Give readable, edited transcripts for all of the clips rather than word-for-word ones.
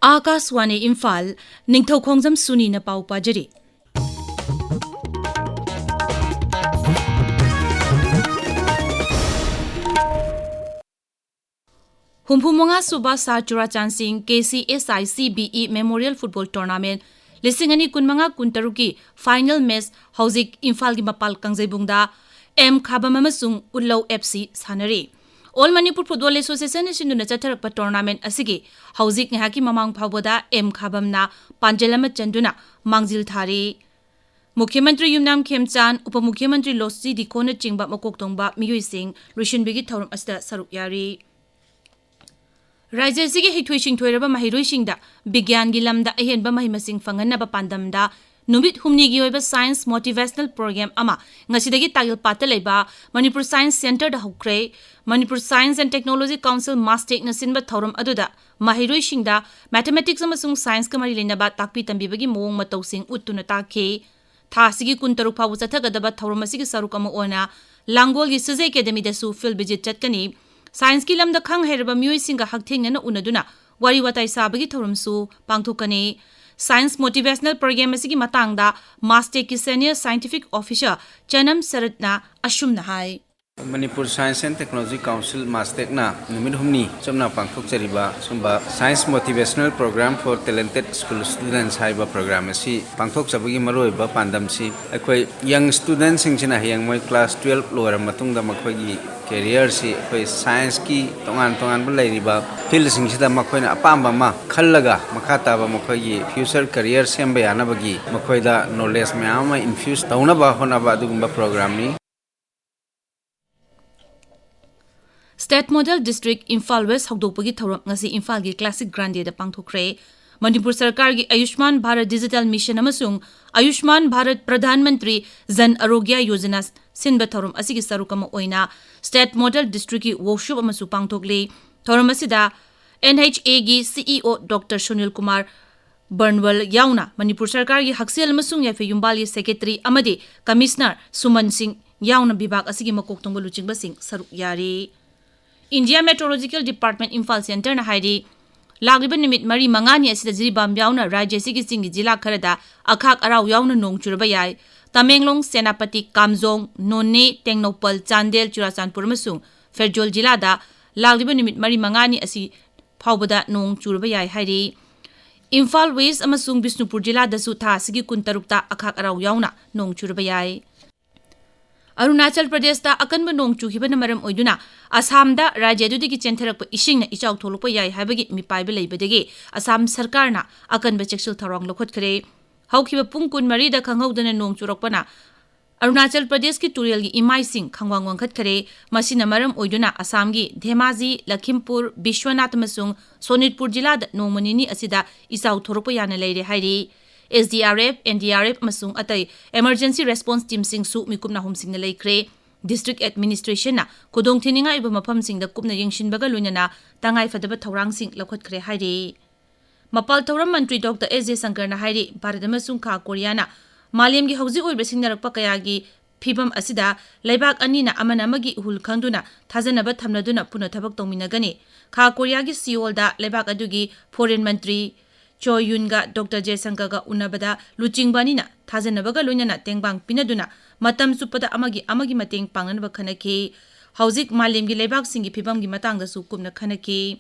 Akaswani Imphal Ningthoukhongjam Suni na pau pajari. Humpumonga Suba Sa Churachan Singh KCSI CBE Memorial Football Tournament Lisingani Kunmanga Kuntaruki Final Match Hauzik Imphal gi Mapal Kangjaibungda M Khabam amasung Ullau FC Sanari. All Manipur Football Association Sinduna Chatharakpa Tournament Asigi Hauzik Ngahaki Mamang Phawboda M Khabamna Panjelama Chanduna Mangjil Thari. Mukhyamantri Yumnam Khemchan Upamukhyamantri Losji Dikona Chingba Makoktongba Miyoi Singh Luishinbigi Thauram Asta Saruk Yari. Rajya Sigi Hithui Shingthoiraba Mahiroi Shingda Bigyan gi lamda ahenba mahimasing fanganaba pandamda Numit humni gi oiba Science Motivational Program ama ngasidagi tagil pata leiba Manipur Science Center da hokre Manipur Science and Technology Council Mastek na sinba thorum aduda mahiroi shingda mathematics amasung science ka mari leinaba takpi tambibagi mowong matau sing uttuna takhe tha sigi kuntaruk phabu chathagadaba thorum asigi saruk ama ona Langol gi Suje Academy da su field visit chatkani Science ki lamda khang herba myoi singa haktheng na unaduna wari watai sabagi thorum su pangthokani Science Motivational Program asigi matangda Master ki Senior Scientific Officer Chanam Saratna ashumna hai Manipur Science and Technology Council Mastek na numit humni chamna pangthok chariba sumba Science Motivational Program for Talented School Students haiba program asi pangthok chabagi maroi ba pandam si akoi young students singchina hayang moi class 12 lower matungda makhoi gi career si akoi science ki tongan ba lairiba field singchida makhoi na apamba ma khallaga makhata ba makhoi gi future career semba yana bagi makhoi da knowledge ma infuse tauna ba hona ba dugumba program ni State Model District Imphal West Hokdokpagi Thauram ngasi Imphal gi Classic Grande da pangthokre Manipur Sarkar gi Ayushman Bharat Digital Mission amasung Ayushman Bharat Pradhan Mantri Jan Arogya Yojana sinba thorum asigi sarukama oina State Model District gi workshop amasu pangthokle thorum asida NHA gi CEO Dr Sunil Kumar Burnwal yauna Manipur Sarkar gi Haksel amasung Yafe Yumbal gi Secretary amadi Commissioner Suman Singh yauna bibak asigi makoktongba luchingba sing saruk yari India Meteorological Department Imphal Center na haidi lagliba nimit mari mangani asida jiribam yauna rajya sigi singi jila kharada akhak arau yauna nong churaba yai Tamenglong Senapati Kamjong Nonne Tengnopal Chandel Churachandpur amasung Ferjol jila da lagliba nimit mari mangani asi phawbada nong churaba yai haidi Imphal West amasung Bisnupur jila da su tha sigi kuntarukta akhak arau yauna nong churaba yai Arunachal Pradesh da akanba nong chuhibana maram oiduna Assam da rajya dudigi chentherakpa ising na ichau tholokpa yai habagi mipaiba leibadagi Assam sarkar na akanba cheksul tharong lokhotkre haukiba pungkun mari da khanghaudana nong churakpana Arunachal Pradesh ki Turial gi Imai Singh khangwang wangkhatkre masina maram oiduna Assam gi Dhemaji Lakhimpur Bishwanath amasung Sonitpur jila da nongmanini asida ichau thorokpa yana leire hairi SDRF, NDRF masung atay emergency response team sing su mikum na humsing na laikre district administration na kudong tininga iba mapam sing da kupna yengshin baga lunya na tangay fadaba thaurang sing lakhot kre hairi Mapal Thauram Mantri Dr. S.J. Sankar na hairi Bharat amasung Kha Korea na Maliam gi hauji oiba singnarakpa kaya gi phibam asida laibak ani na amana magi uhul khangduna thajanaba thamnaduna puna thabak tongminagani Kha Korea gi Seoul da laibak adugi foreign mantri Choi Yun-ga Dr. Jaishankar ga unabada luchingbani na thajanabaga loinana tengbang pinaduna matam supada amagi mateng panganaba khanaki hauzik malemgi lebak singi phibamgi matangda su kumna khanaki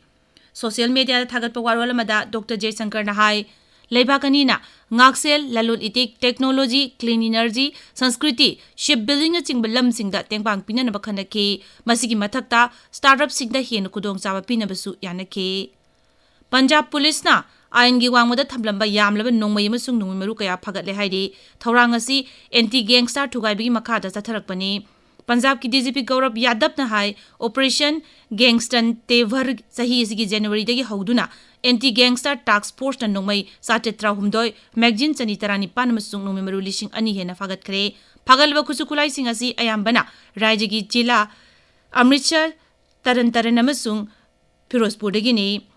social media da thagatpa warwala mada Dr. Jaishankar na hai lebakani na ngaksel lalul itik technology clean energy sanskriti shipbuilding na chingbalam singda tengbang pinanaba khanaki masigi mathakta startup singda hen kudong chawa pinabasu yanaki Punjab Police na Ain gi wangmada thamlamba yamlaba nongmai amasung nungmi maru kaya phaгаtle haidi thorang asi anti gangster thugaibigi makhada chatharakpani Punjab ki DGP Gaurav Yadav na hai Operation Gangstan Tevar sahi isigi January dagi hauduna anti gangster task force na nongmai satetra humdoi magazine chani tarani pan amasung nungmi maru lising ani hena phagatkhre phagalba khusukulai sing asi ayambana rajagi jila Amritsar Taran amasung Firozpur dagi ni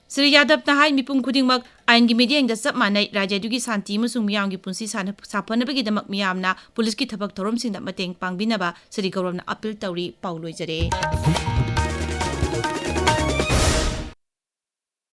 Sri Yadav na hai mipung khudingmak ain gi media ingda sap manai rajya dugi santi amasung miyam gi punsi saphanabagi damak miyamna police ki thabak thorom singda mateng pangbinaba Sri Gaurav na appeal tawri pauloi jare